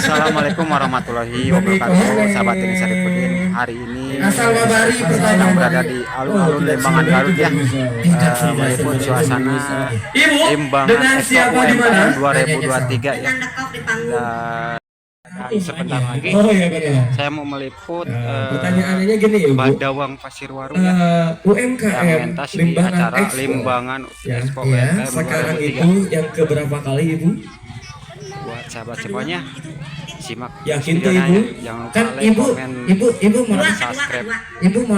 Assalamualaikum warahmatullahi wabarakatuh. Sahabat ini Saripudin, hari ini sedang berada di alun-alun Limbangan Garut ya, meliput suasana Limbangan Expo UMKM 2023 ya. Dan sebentar lagi saya mau meliput pertanyaannya gini ya, Badawang Pasirwaru ya, UMKM yang mentas di acara Expo. Limbangan Expo Ya, UMKM sekarang 2023. itu yang keberapa kali Ibu? Buat sahabat semuanya, simak Yakin tuh videonya Ibu? ya. Jangan lupa Kan like, Ibu mau subscribe. Ibu mau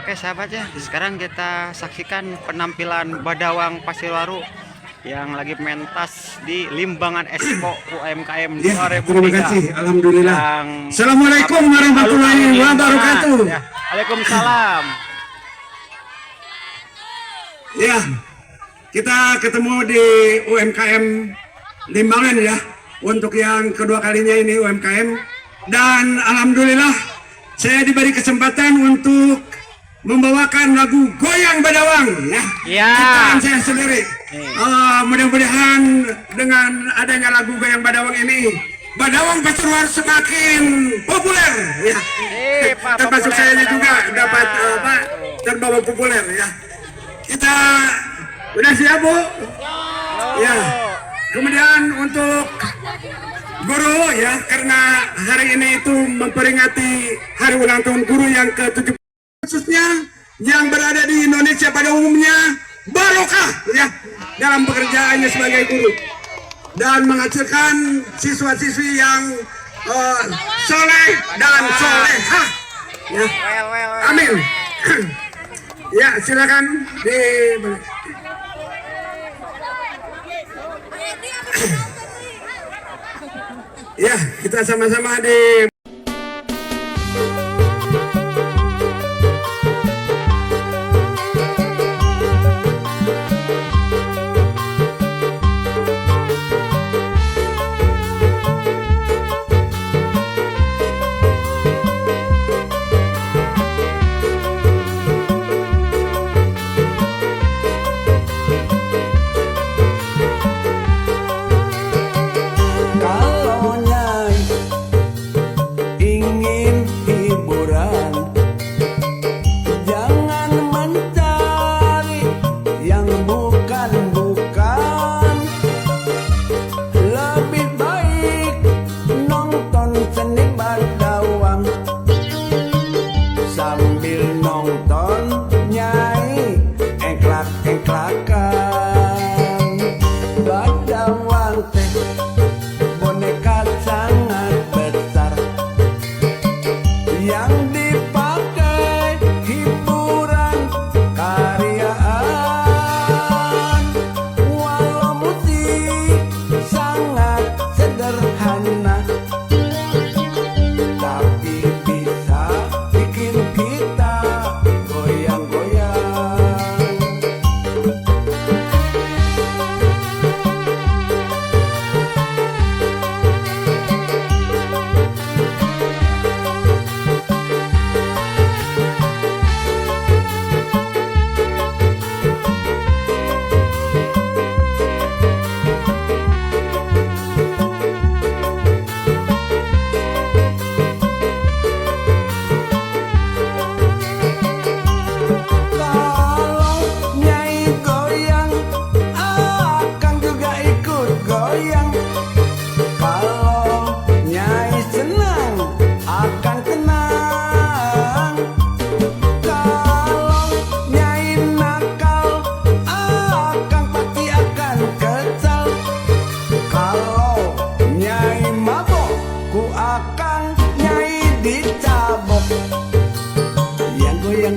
Oke sahabat ya, sekarang kita saksikan penampilan Badawang Pasirwaru yang lagi mentas di Limbangan Expo UMKM 2023. Terima kasih, alhamdulillah. Assalamualaikum warahmatullahi wabarakatuh. Ya, Waalaikumsalam. Ya, kita ketemu di UMKM Limbangan ya, untuk yang kedua kalinya ini UMKM, dan alhamdulillah saya diberi kesempatan untuk membawakan lagu Goyang Badawang ya. Ya. Ciptaan saya sendiri. Mudah-mudahan dengan adanya lagu Goyang Badawang ini, Badawang Pasirwaru semakin populer ya. Termasuk saya juga dapat terbawa populer ya. Kita udah siap Bu? Ya. Kemudian untuk guru ya, karena hari ini itu memperingati hari ulang tahun guru yang ke-70, khususnya yang berada di Indonesia pada umumnya, barokah ya dalam pekerjaannya sebagai guru dan menghasilkan siswa-siswi yang soleh dan solehah ya. Amin. Ya, silakan di ya, kita sama-sama di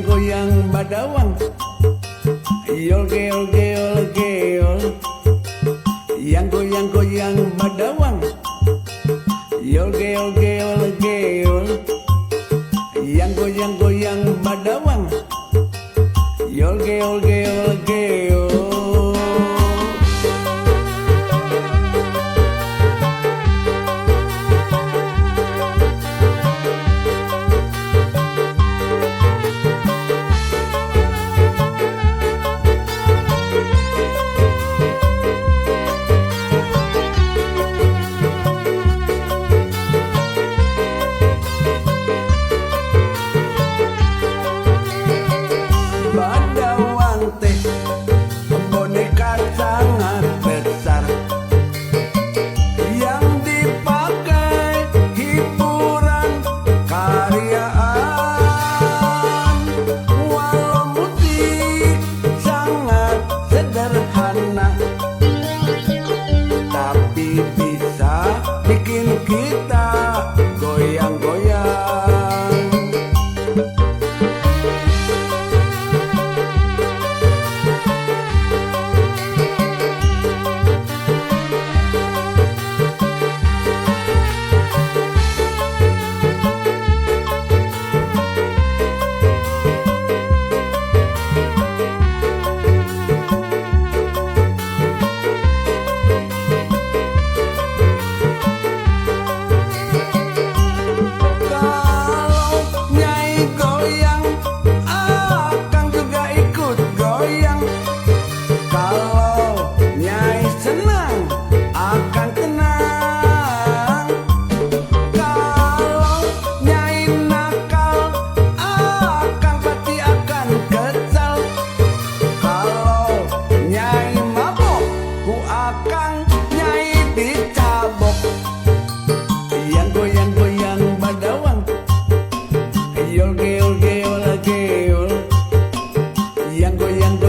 goyang Badawang, yol geol geol geol, yang goyang Badawang, yol geol geol geol, yang goyang Badawang, yol geol geol geol.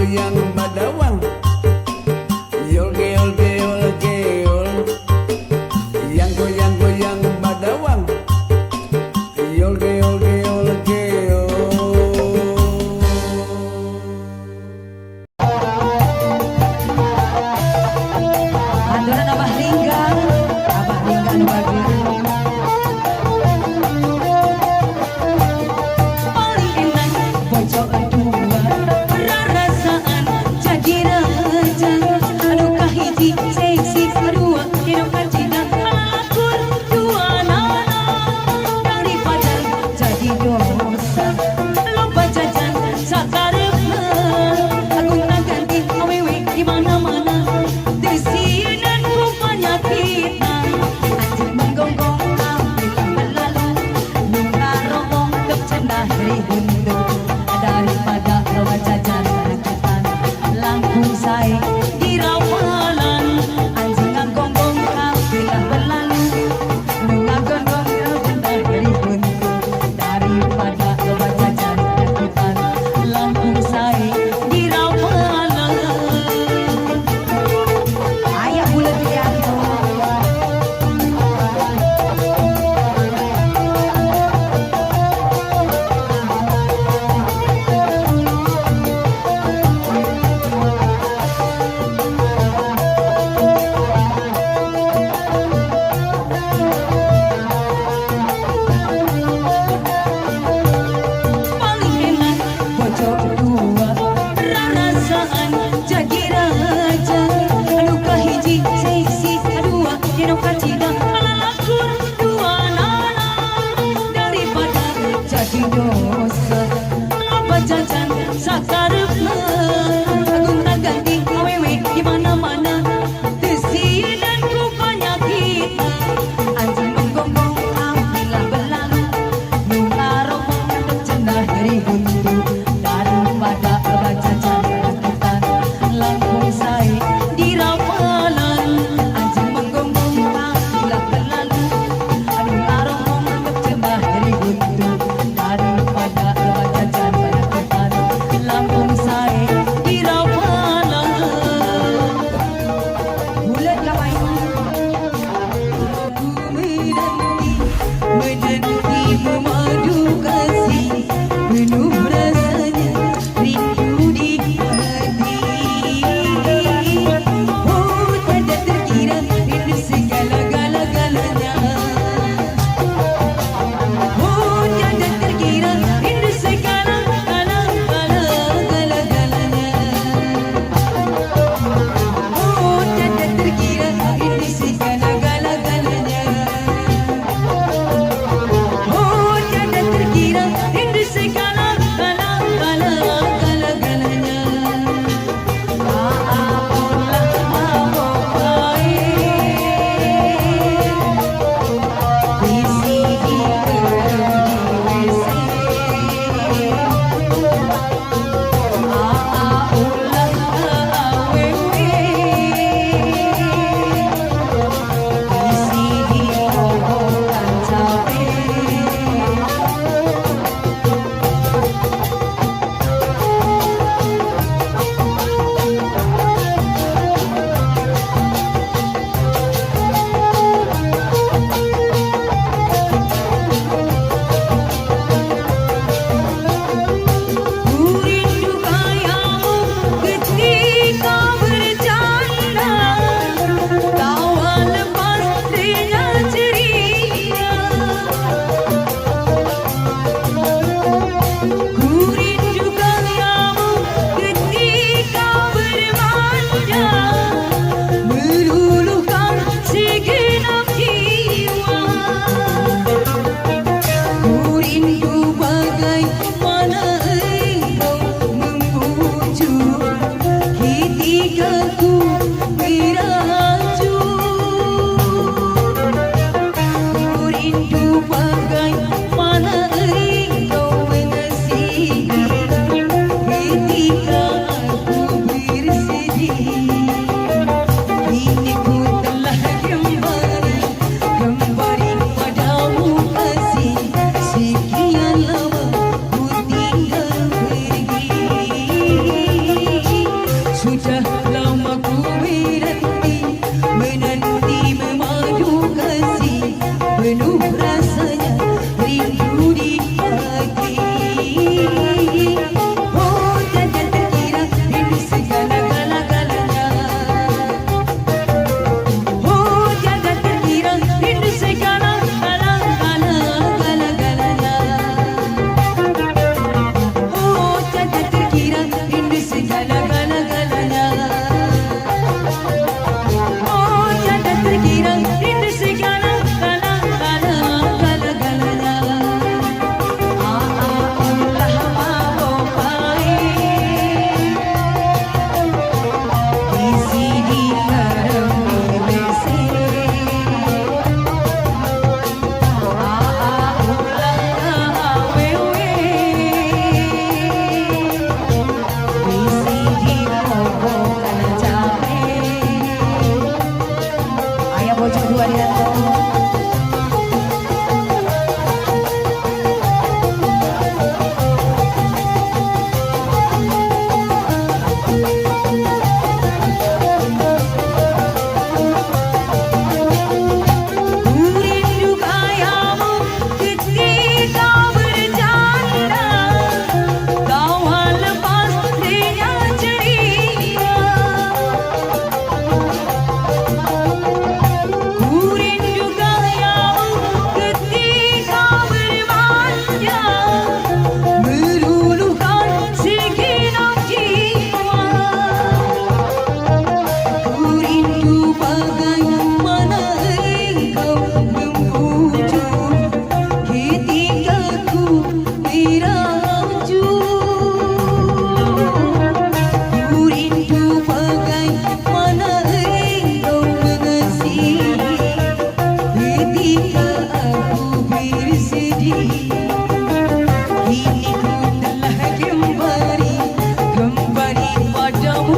goyang badawang. Yol geol geol geol. Yang goyang badawang. Yol geol geol geol. Aturan Abah Linggang bagi paling enak pojok dua perasaan jadi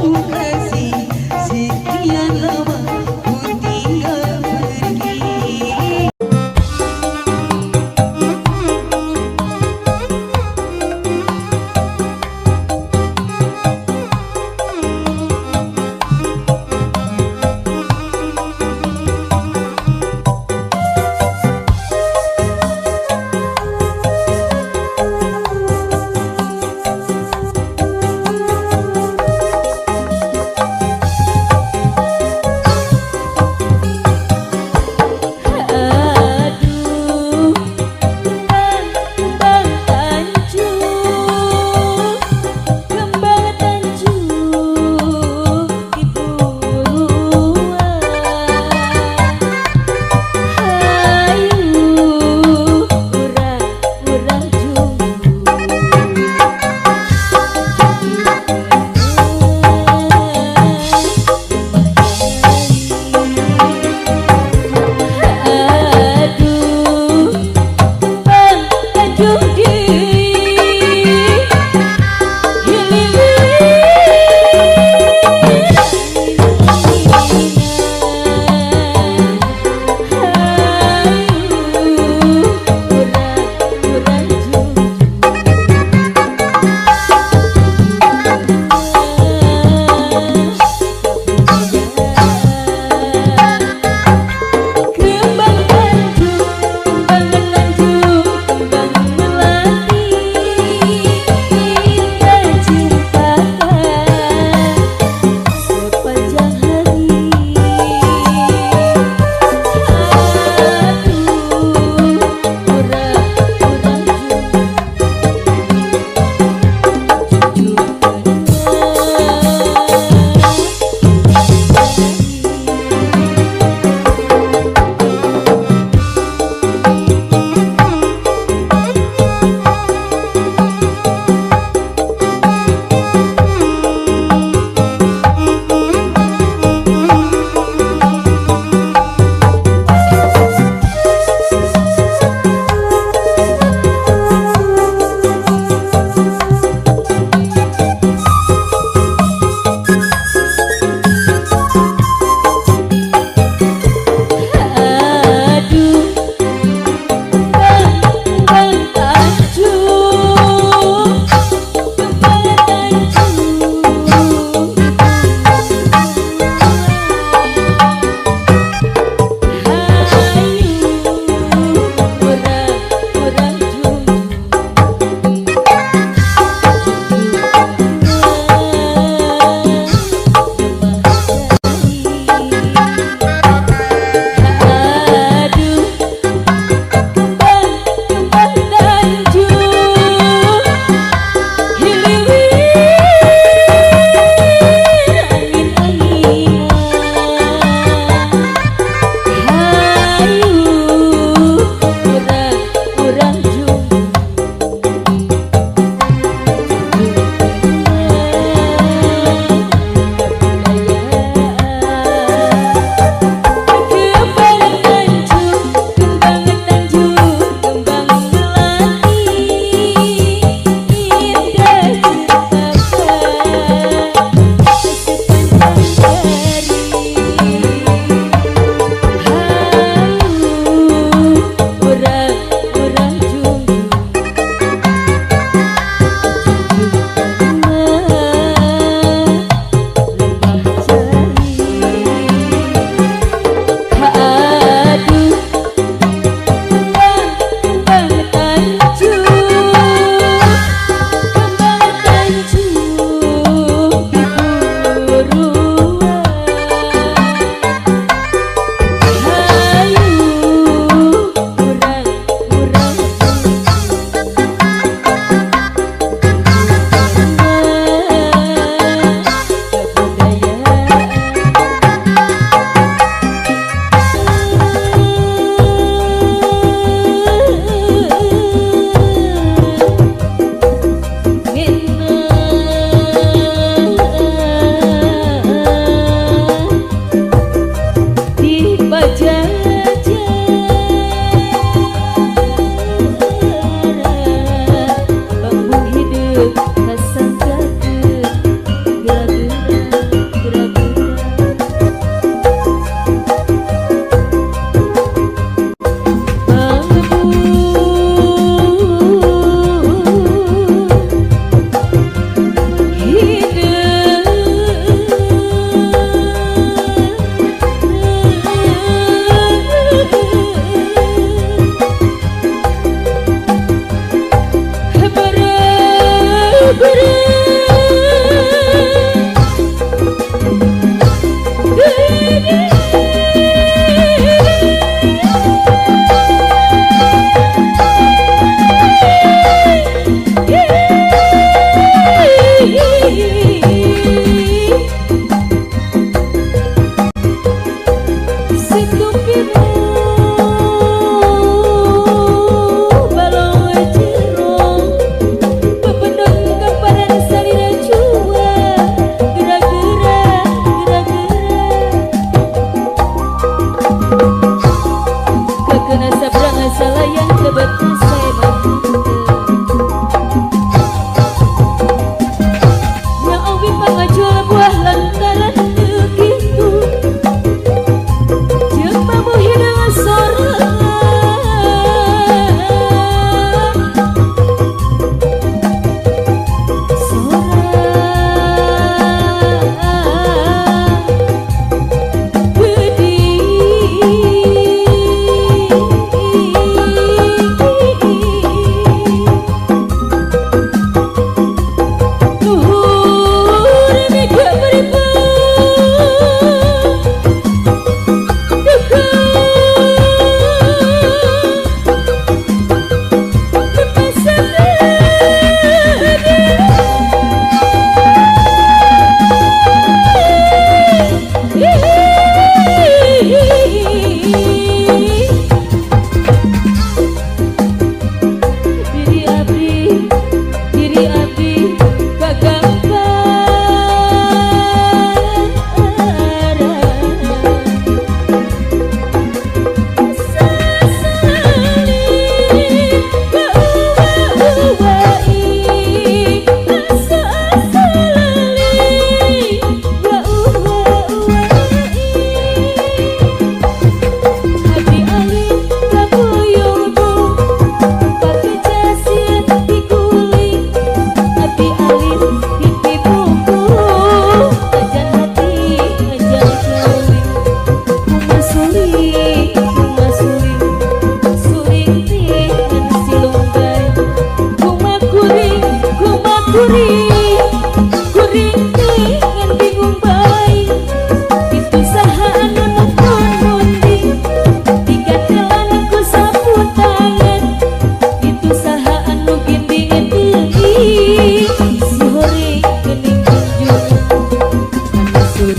kasih sekian lama ku tinggal pergi.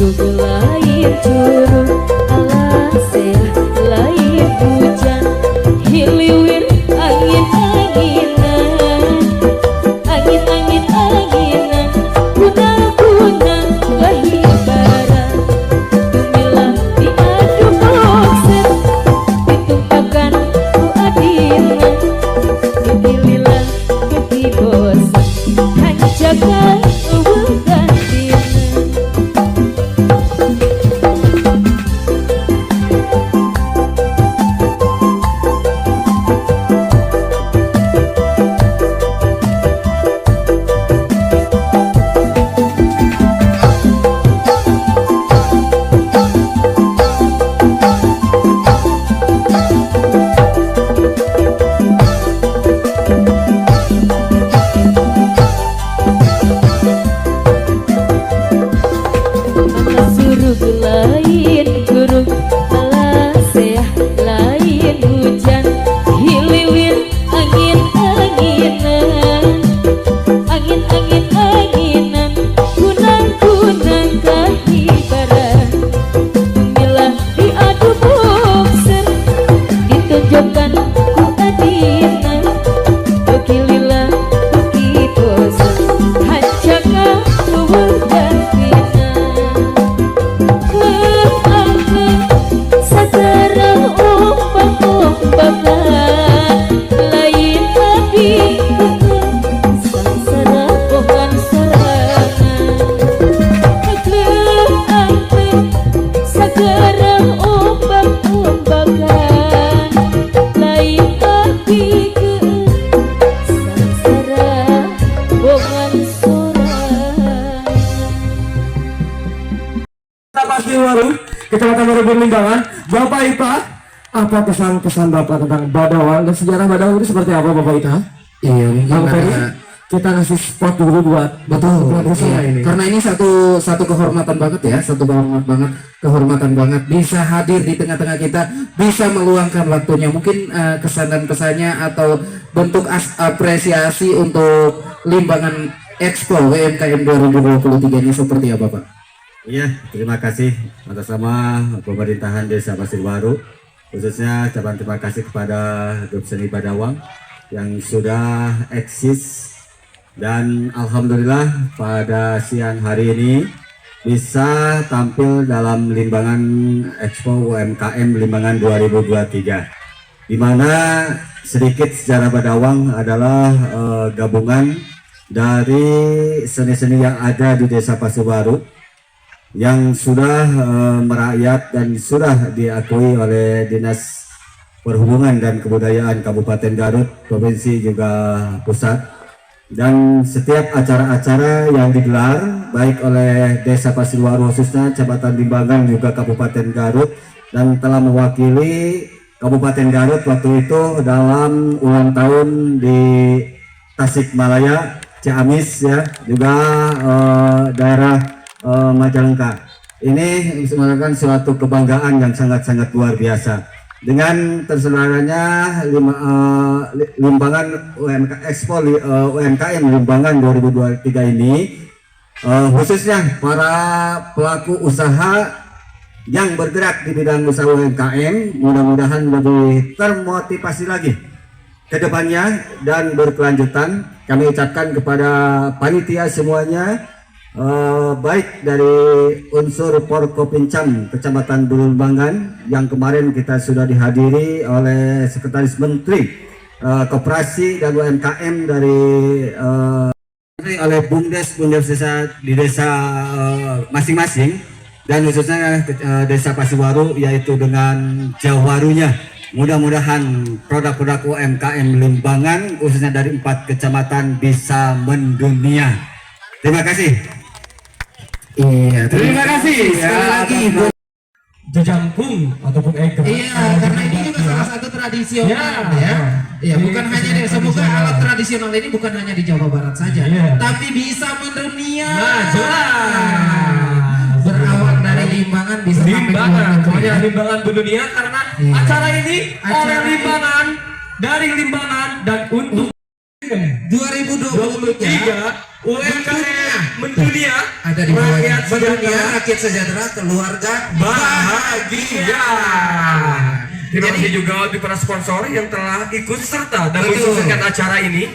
surug lain curug alasea lain hujan hiliwir angin-anginan angin-anginan kunang-kunang lahibaran tumilah diadu bokser ditumpahkan ku adinan kepililah ketibosan hancakan gantinan. Surug lain gurug alasea lain hujan hiliwir angin-anginan angin-anginan kunang-kunang kahibaran tumilah diadu bokser ditunjukkan ku adinan kekililah kekibosan hancakan gantinan. Sagarang ombak-ombakan lain tapi sangsara bukan serangan. Sagarang ombak-ombakan lain tapi sangsara bukan serangan. Pasti Waru, Kecamatan Baru Limbangan. Bapak Ita, apa pesan-pesan Bapak tentang Badawang dan sejarah Badawang itu seperti apa Bapak Ita? Iya, mungkin Bang Ferry, karena kita ngasih spot dulu buat betul, usaha iya. ini. Karena ini satu kehormatan banget ya, kehormatan banget bisa hadir di tengah-tengah kita, bisa meluangkan waktunya. Mungkin kesan dan pesannya atau bentuk apresiasi untuk Limbangan Expo UMKM 2023 ini seperti apa Pak? Iya, terima kasih atas nama pemerintahan Desa Pasir Baru, khususnya ucapan terima kasih kepada Grup Seni Badawang yang sudah eksis, dan alhamdulillah pada siang hari ini bisa tampil dalam Limbangan Expo UMKM Limbangan 2023, di mana sedikit sejarah Badawang adalah gabungan dari seni-seni yang ada di Desa Pasir Baru yang sudah merakyat dan sudah diakui oleh Dinas Perhubungan dan Kebudayaan Kabupaten Garut, Provinsi juga Pusat. Dan setiap acara-acara yang digelar baik oleh Desa Pasir Baru khususnya Kecamatan Limbangan juga Kabupaten Garut, dan telah mewakili Kabupaten Garut waktu itu dalam ulang tahun di Tasikmalaya, Ciamis ya, juga daerah Majalengka. Ini merupakan suatu kebanggaan yang sangat-sangat luar biasa. Dengan terselenggaranya Limbangan Expo UMKM Limbangan 2023 ini, khususnya para pelaku usaha yang bergerak di bidang usaha UMKM mudah-mudahan lebih termotivasi lagi ke depannya dan berkelanjutan. Kami ucapkan kepada panitia semuanya, baik dari unsur Porkopincam Kecamatan Limbangan yang kemarin kita sudah dihadiri oleh Sekretaris Menteri Koperasi dan UMKM dari oleh Bumdes desa di desa masing-masing, dan khususnya Desa Pasir Baru yaitu dengan Jawarunya. Mudah-mudahan produk-produk UMKM Limbangan khususnya dari 4 kecamatan bisa mendunia. Terima kasih. Iya, Terima kasih sekali lagi buat jejangkung ataupun egrang. Iya, karena ini juga salah satu tradisional ya. Iya, bukan hanya di semoga alat tradisional ini bukan hanya di Jawa Barat saja, tapi bisa mendunia. Nah, jelas. Berawal dari Limbangan bisa sampai Limbangan, ke luar negeri. pokoknya Limbangan mendunia karena acara ini oleh Limbangan, dari Limbangan, dan untuk 2023 UMKM mendunia Ada di bawah. Rakyat sejahtera, rakyat sejahtera, keluarga bahagia. Terima kasih juga untuk para sponsor yang telah ikut serta dan Betul. mensukseskan acara ini.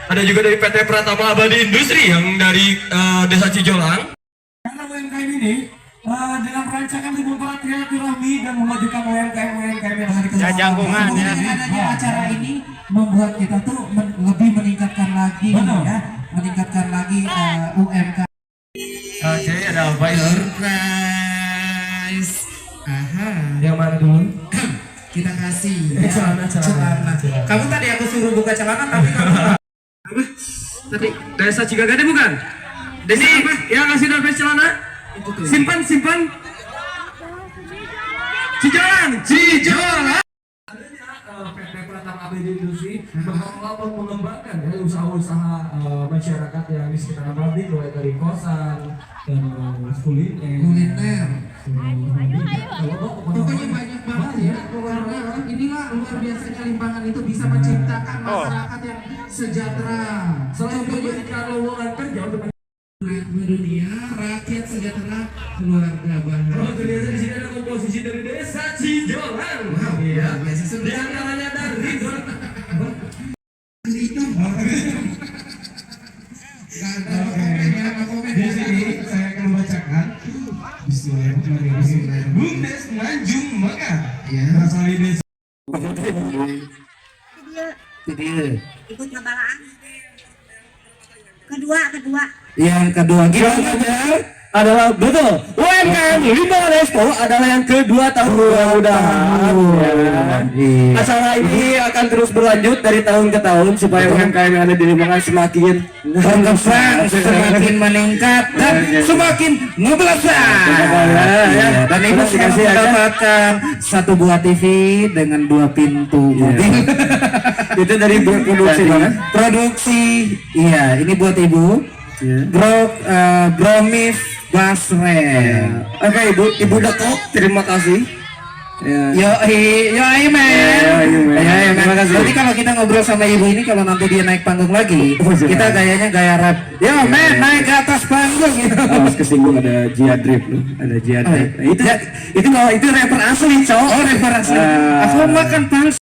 Ada juga dari PT Pratama Abadi Industri yang dari Desa Cijolang. Karena UMKM ini dalam rancangan membuat silaturahmi dan memajukan UMKM yang ada di Ya jangkungan ya. adanya acara ini membuat kita tuh lebih meningkatkan lagi ya, meningkatkan lagi UMKM. Oke, ada apa ini? Surprise. Aha. Yang mana dulu? Kita kasih Celana. Kamu tadi aku suruh buka celana tapi kamu Tadi Desa Cigagade bukan? Desa apa? Yang kasih dompet celana? Simpan. Cijolang. PT Pratama Abadi Industri bakal mengembangkan usaha-usaha masyarakat yang di sekitar Abadi, mulai dari kosan dan kuliner. Pokoknya banyak banget ya keluarga. Inilah luar biasanya Limbangan itu bisa menciptakan masyarakat yang sejahtera. Selain memberikan lowongan kerja untuk Dunia rakyat sejahtera, keluarga bahagia. ternyata di sini ada komposisi dari Desa Cijolang. Iya, biasa Di sudah. antaranya dari Di sini saya akan membacakan Bismillahirrahmanirrahim. Bumdes Nganjung Mekah. Ya. Asal ini Video. Ikut ngebalaan. Kedua. Yang kedua gimana? adalah betul UMKM Limbangan Expo adalah yang kedua tahun mudah-mudahan Iya. acara ini akan terus berlanjut dari tahun ke tahun supaya UMKM yang ada di Limbangan semakin berkembang, semakin meningkat dan semakin ngebelesar. Ya. Dan ibu Kasih sekarang aja. mendapatkan satu buah TV dengan 2 pintu mobil. itu dari produksi mana? Produksi, iya ini buat ibu. Bromif Basrel. Oke ibu Datuk terima kasih ya. Yo men. Terima kasih. Jadi kalau kita ngobrol sama ibu ini, kalau nanti dia naik panggung lagi, kita gayanya gaya rap. Yo men, naik ke atas panggung gitu. Harus kesinggung ada Jia Drip loh, ada Jia Drip. Itu rapper asli cowok. Oh, rapper asli. Aku makan panggung.